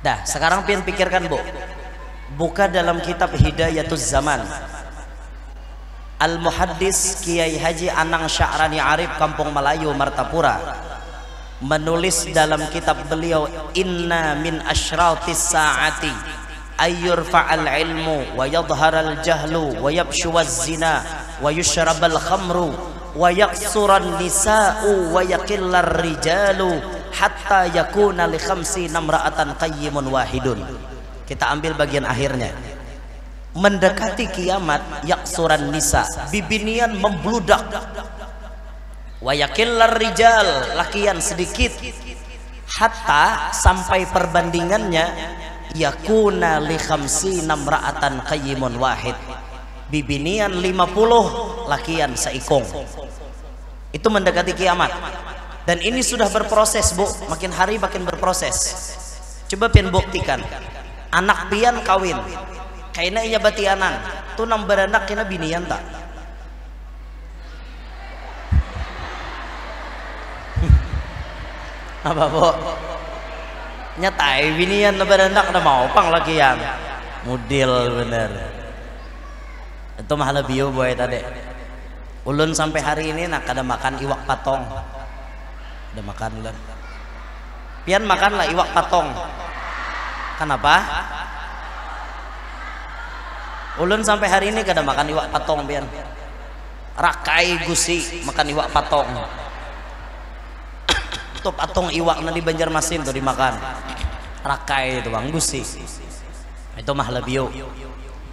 Speaker 2: Dah, sekarang pian pikirkan, Bu. Buka dalam kitab Hidayatuz Zaman. Al-Muhaddis Kiai Haji Anang Sya'rani Arif Kampung Melayu Martapura menulis dalam kitab beliau, inna min asyratis sa'ati ayyurfa'al ilmu wa yadharal jahlu wa yabshuwaz zina wa yushrabal khamru wa yaksuran nisa'u wa yaqillar rijalu hatta yakuna li khamsina imra'atan qayyimun wahidun. Kita ambil bagian akhirnya. Mendekati kiamat, yaksuran nisa, bibinian membludak, wa yakillar rijal, lakian sedikit, hatta sampai perbandingannya yakuna li khamsina imra'atan qayyimun wahid, bibinian 50, lakian seikung. Itu mendekati kiamat. Dan ini sudah berproses, Bu, makin hari makin berproses. Coba pian buktikan, anak pian kawin kayaknya iya batianan tuh nang beranak kena binian tak? Apa, Bu? Nyatai binian na beranak na mau pang lakian mudil bener. Itu mahal bio boy tadi. Ulun sampai hari ini nak ada makan iwak patong. Udah makan lah. Pian makan lah iwak patong. Kenapa? Ulun sampai hari ini kada makan iwak patong pian. Rakai gusi makan iwak patong. Itu patong iwak na di Banjarmasin tuh dimakan. Rakai itu bang gusi. Itu mahal bio.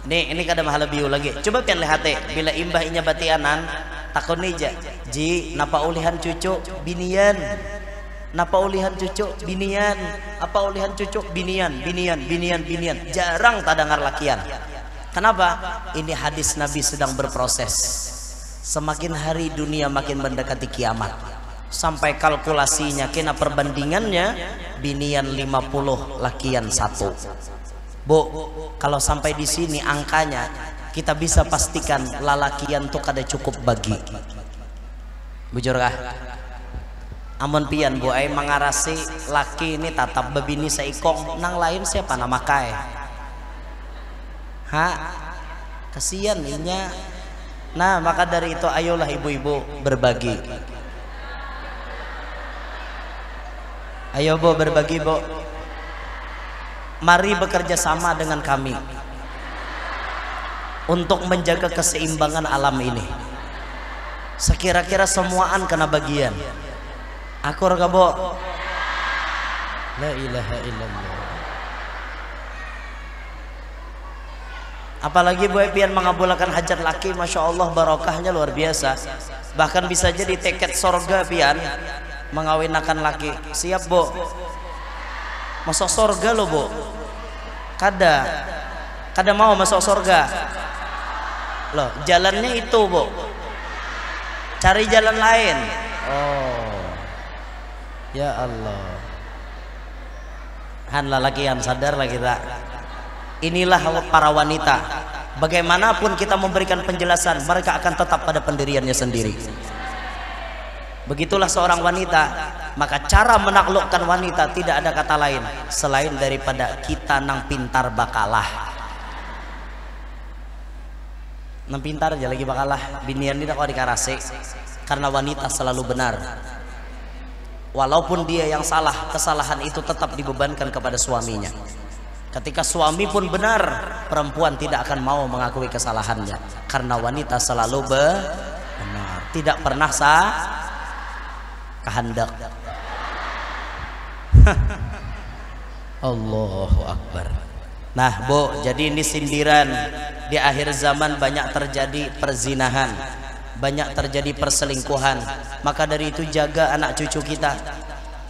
Speaker 2: Ini kada mahal bio lagi. Coba pian lihat bila imbah inya batianan takon nija. Ji napa ulihan cucu binian. Napa ulihan cucu binian, apa ulihan cucu binian. Jarang tak dengar lakian. Kenapa? Ini hadis Nabi sedang berproses. Semakin hari dunia makin mendekati kiamat. Sampai kalkulasinya kena perbandingannya binian 50, lakian 1. Bu, kalau sampai di sini angkanya kita bisa pastikan lalakian tuh kada cukup bagi. Bujur kah? Amun pian bu ay mengarasi laki ini tatap bebini seikong, nang lain siapa nama kai? Ha? Kasihan inya. Nah maka dari itu ayolah ibu-ibu berbagi. Ayo bu berbagi bu. Mari bekerja sama dengan kami untuk menjaga keseimbangan alam ini. Sekira-kira semuaan kena bagian. Akur kabo. La ilaha illallah. Apalagi bu pian mengabulkan hajat laki, masya Allah barokahnya luar biasa. Bahkan bisa jadi tiket sorga pian mengawinkan laki. Siap bu? Masuk sorga lo bu? Kada mau masuk sorga. Loh jalannya itu bu. Cari jalan lain. Oh. Ya Allah. Han lelaki yang sadar lah kita. Inilah para wanita. Bagaimanapun kita memberikan penjelasan, mereka akan tetap pada pendiriannya sendiri. Begitulah seorang wanita. Maka cara menaklukkan wanita tidak ada kata lain selain daripada kita nang pintar bakalah. Nang pintar aja lagi bakalah. Binian ini kok dikarase. Karena wanita selalu benar. Walaupun dia yang salah, kesalahan itu tetap dibebankan kepada suaminya. Ketika suami pun benar, perempuan tidak akan mau mengakui kesalahannya. Karena wanita selalu benar, tidak pernah kehendak. Allahu Akbar. Nah Bu, jadi ini sindiran. Di akhir zaman banyak terjadi perzinahan, banyak terjadi perselingkuhan. Maka dari itu jaga anak cucu kita,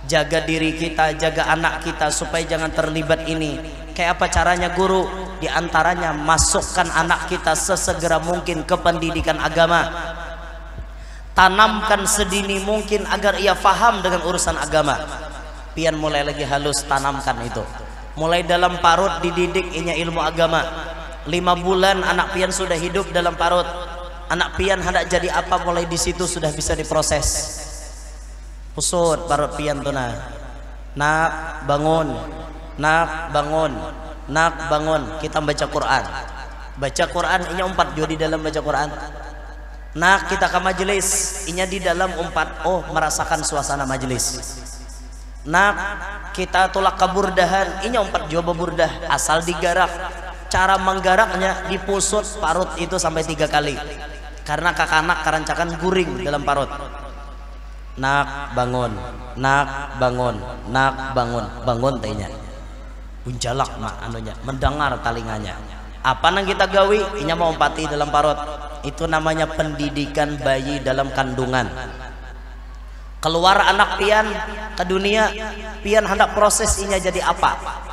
Speaker 2: jaga diri kita, jaga anak kita supaya jangan terlibat ini. Kayak apa caranya guru? Di antaranya masukkan anak kita sesegera mungkin ke pendidikan agama. Tanamkan sedini mungkin agar ia faham dengan urusan agama. Pian mulai lagi halus, tanamkan itu. Mulai dalam parut dididik inya ilmu agama. 5 bulan anak pian sudah hidup dalam parut. Anak pian hendak jadi apa, mulai di situ sudah bisa diproses. Usut parut pian tuh nah. Nak bangun, nak bangun, nak bangun. Kita baca Quran. Baca Quran inya 4 jo di dalam baca Quran. Nak kita ke majelis, inya di dalam 4 oh merasakan suasana majelis. Nak kita tolak keburdahan, inya 4 jo burdah asal digarak. Cara menggaraknya dipusut parut itu sampai 3 kali. Karena kakanak karancakan guring dalam parut. Nak bangun, nak bangun, nak bangun, bangun tanya. Bunjalak mak anunya, mendengar talinganya. Apa nang kita gawi? Inya mau empati dalam parut. Itu namanya pendidikan bayi dalam kandungan. Keluar anak pian ke dunia, pian hendak proses inya jadi apa?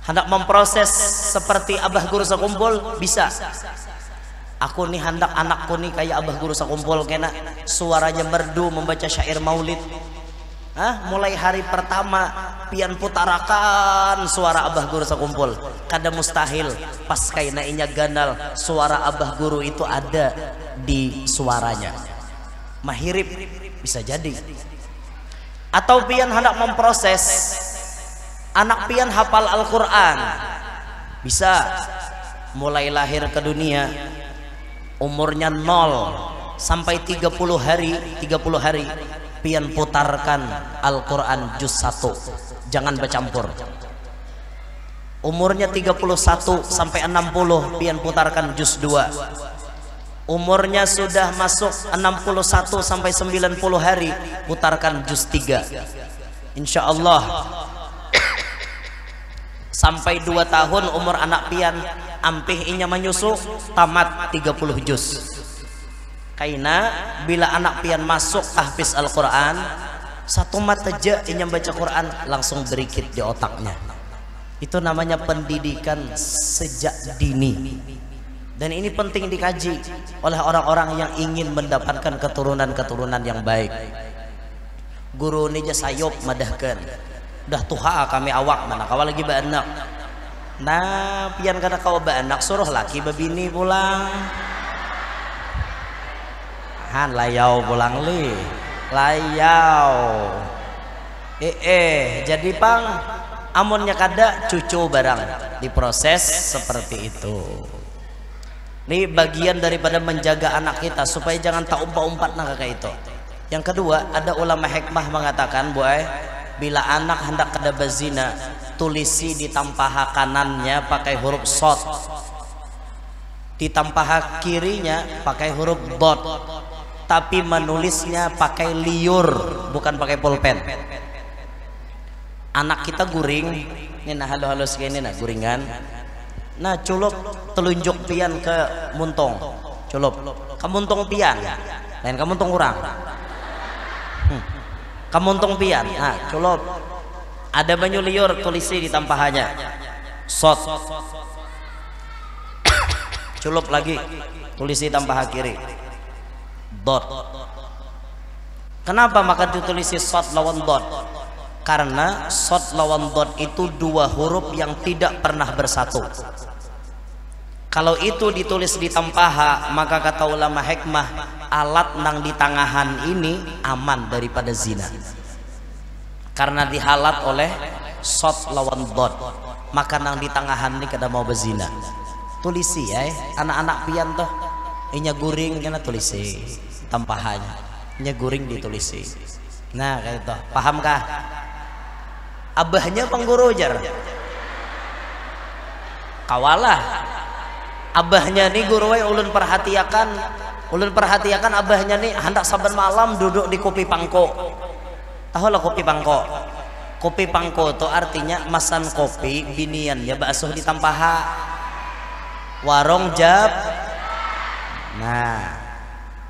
Speaker 2: Hendak memproses seperti abah guru sekumpul bisa. Aku nih hendak anakku nih kayak abah guru sekumpul kena suaranya merdu membaca syair maulid. Mulai hari pertama pian putarakan suara abah guru sekumpul. Kada mustahil pas kaina inya gandal suara abah guru itu ada di suaranya. Mahirip bisa jadi. Atau pian hendak memproses anak pian hafal Al-Quran bisa. Mulai lahir ke dunia umurnya 0 sampai 30 hari pian putarkan Al-Quran juz 1, jangan bercampur. Umurnya 31 sampai 60 pian putarkan juz 2. Umurnya sudah masuk 61 sampai 90 hari putarkan juz 3. Insya Allah sampai 2 tahun umur anak pian ampih inya menyusu tamat 30 juz. Kaina bila anak pian masuk tahfiz Al-Quran 1 mat aja inya baca Quran langsung berikit di otaknya. Itu namanya pendidikan sejak dini. Dan ini penting dikaji oleh orang-orang yang ingin mendapatkan keturunan-keturunan yang baik. Guru ini aja sayop madahkan. Dah tuha kami awak mana kawal lagi baanak. Nah pian kada kau baanak suruh laki babini pulang. Han layau pulang li. Layau. Jadi pang amunnya kada cucu barang diproses seperti itu. Ini bagian daripada menjaga anak kita supaya jangan tak umpat-umpat nak kayak itu. Yang kedua, ada ulama hikmah mengatakan, boy, bila anak hendak kada berzina, tulisi di tampaha kanannya pakai huruf shod, di tampaha kirinya pakai huruf dot, tapi menulisnya pakai liur, bukan pakai pulpen. Anak kita guring, ini nah halus-halus kayak ini nah guringan. Nah culup telunjuk pian ke muntung, culup ke muntung pian, lain ke muntung kurang, ke muntung pian. Nah culup ada banyu liur tulisi di tampahannya, shot, culup lagi tulisi tampaha kiri, dot. Kenapa maka ditulisi shot lawan dot? Karena shot lawan dot itu 2 huruf yang tidak pernah bersatu. Kalau itu ditulis di tampaha, maka kata ulama hikmah, alat nang di tangahan ini aman daripada zina. Karena dihalat oleh shot lawan dot, maka nang di tangahan ini kada mau berzina. Tulisi ya, anak-anak pian toh, inya guring kena tulisi tampahannya, inya guring ditulisi. Nah kayak itu, pahamkah? Abahnya pengguru jar, kawalah. Abahnya nih guru ulun perhatiakan abahnya nih hendak saban malam duduk di kopi pangko. Tahu lah kopi pangko? Kopi pangkoto artinya masan kopi binian ya bakso ditampaha warung jab. Nah,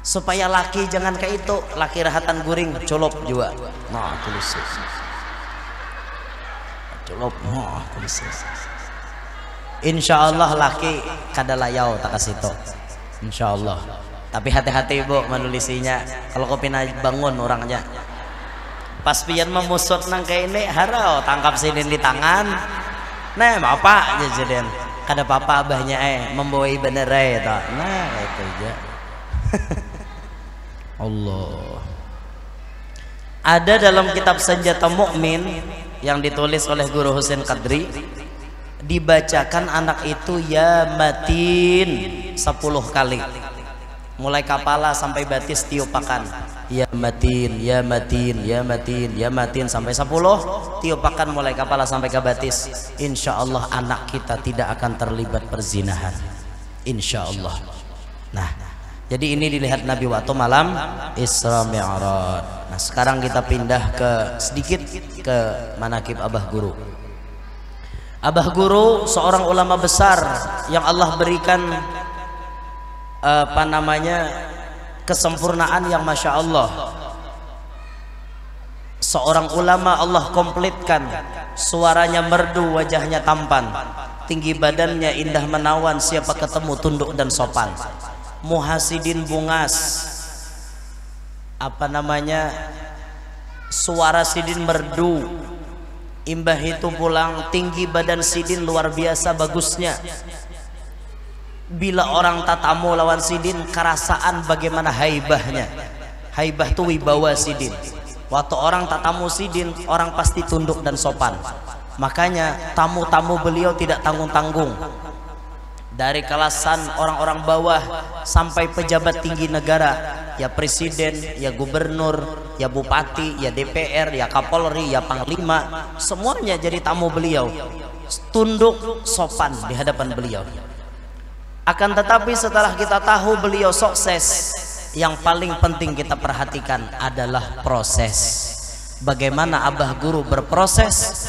Speaker 2: supaya laki jangan kayak itu, laki rahatan guring colop juga. Nah, tulis. Colop, nah, tulis. Insya Allah laki kada layau tak kasih to. Insya Allah. Tapi hati-hati bu menulisinya. Kalau kopi naik bangun orangnya. Pas pian memusut nang kayak ini harau tangkap sidin di tangan. Nah, apa jadi kada papa abahnya membawai bener toh. Nah, itu aja. Allah. Ada dalam kitab Senjata Mukmin yang ditulis oleh Guru Husain Qadri, dibacakan anak itu ya matin 10 kali. Mulai kepala sampai batis tiupakan. Ya matin, ya matin, ya matin, ya matin sampai 10 tiupakan mulai kepala sampai ke batis. Insya Allah anak kita tidak akan terlibat perzinahan. Insya Allah. Nah, jadi ini dilihat Nabi waktu malam Isra Mi'raj. Nah, sekarang kita pindah ke sedikit ke manakib Abah Guru. Abah Guru seorang ulama besar yang Allah berikan kesempurnaan yang Masya Allah. Seorang ulama Allah komplitkan, suaranya merdu, wajahnya tampan, tinggi badannya indah menawan, siapa ketemu tunduk dan sopan. Muhasidin bungas, suara sidin merdu, imbah itu pulang tinggi badan sidin luar biasa bagusnya. Bila orang tatamu lawan sidin, kerasaan bagaimana haibahnya. Haibah itu wibawa sidin. Waktu orang tatamu sidin, orang pasti tunduk dan sopan. Makanya tamu-tamu beliau tidak tanggung-tanggung. Dari kelasan orang-orang bawah sampai pejabat tinggi negara, ya presiden, ya gubernur, ya bupati, ya DPR, ya Kapolri, ya panglima, semuanya jadi tamu beliau. Tunduk sopan di hadapan beliau. Akan tetapi setelah kita tahu beliau sukses, yang paling penting kita perhatikan adalah proses. Bagaimana Abah Guru berproses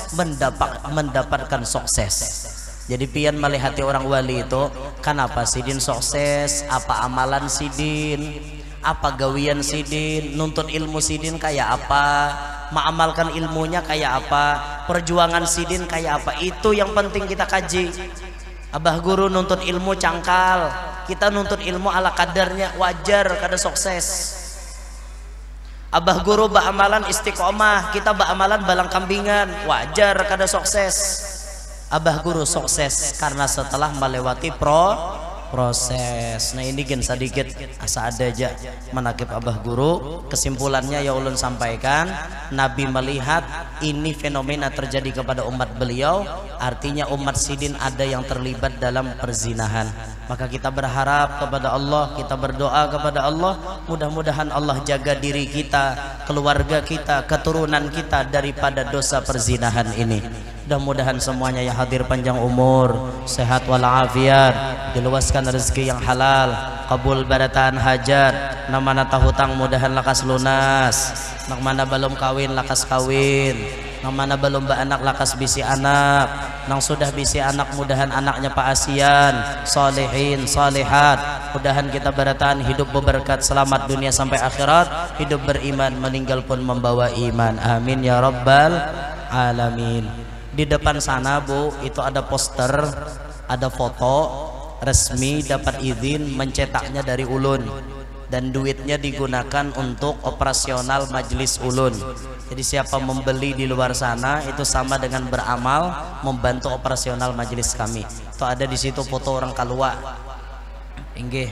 Speaker 2: mendapatkan sukses. Jadi pian melihati orang wali itu, kenapa sidin sukses, apa amalan sidin, apa gawian sidin, nuntut ilmu sidin kayak apa, mengamalkan ilmunya kayak apa, perjuangan sidin kayak apa. Itu yang penting kita kaji. Abah Guru nuntut ilmu cangkal, kita nuntut ilmu ala kadarnya, wajar kada sukses. Abah Guru ba'amalan istiqomah, kita ba'amalan balang kambingan, wajar kada sukses. Abah Guru sukses karena setelah melewati proses. Nah, ini gen sedikit asa ada aja manakib Abah Guru. Kesimpulannya ya ulun sampaikan, Nabi melihat ini fenomena terjadi kepada umat beliau, artinya umat sidin ada yang terlibat dalam perzinahan. Maka kita berharap kepada Allah, kita berdoa kepada Allah, mudah-mudahan Allah jaga diri kita, keluarga kita, keturunan kita daripada dosa perzinahan ini. Mudah-mudahan semuanya yang hadir panjang umur, sehat walafiat, diluaskan rezeki yang halal, kabul barataan hajat, namana tahutang mudahan lakas lunas, namana belum kawin lakas kawin, namana belum beranak lakas bisi anak, nang sudah bisi anak mudahan anaknya paasian, solehin, solehat. Mudahan kita barataan hidup berberkat, selamat dunia sampai akhirat, hidup beriman, meninggal pun membawa iman. Amin ya rabbal alamin. Di depan sana Bu, itu ada poster, ada foto resmi dapat izin mencetaknya dari ulun, dan duitnya digunakan untuk operasional majelis ulun. Jadi siapa membeli di luar sana itu sama dengan beramal membantu operasional majelis kami. Itu ada di situ foto orang kalua. Inggih.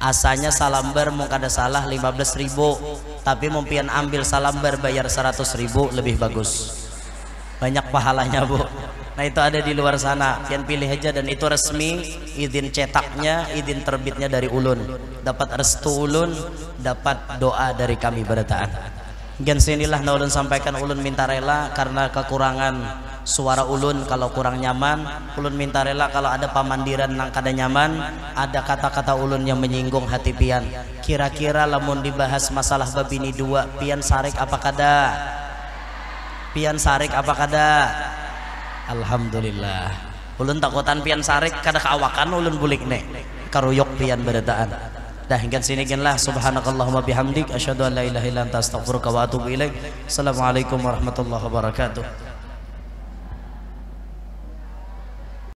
Speaker 2: Asanya salambar mau kada salah 15.000, tapi mumpian ambil salambar bayar 100.000 lebih bagus. Banyak pahalanya Bu. Nah, itu ada di luar sana, pian pilih aja, dan itu resmi, izin cetaknya, izin terbitnya dari ulun, dapat restu ulun, dapat doa dari kami berataan. Gen sinilah na ulun sampaikan, ulun minta rela karena kekurangan suara ulun, kalau kurang nyaman ulun minta rela, kalau ada pamandiran nang kada nyaman, ada kata-kata ulun yang menyinggung hati pian, kira-kira lamun dibahas masalah babini dua pian sarik apa kada? pian sarik apa kada? Alhamdulillah. Ulun takutan pian sarik kada kaawakan ulun bulik nek karuyok pian badataan. Dah hingga sini genlah. Subhanakallahumma bihamdik asyhadu an la ilaha illa anta astaghfiruka wa atubu ilaik. Assalamualaikum warahmatullahi wabarakatuh.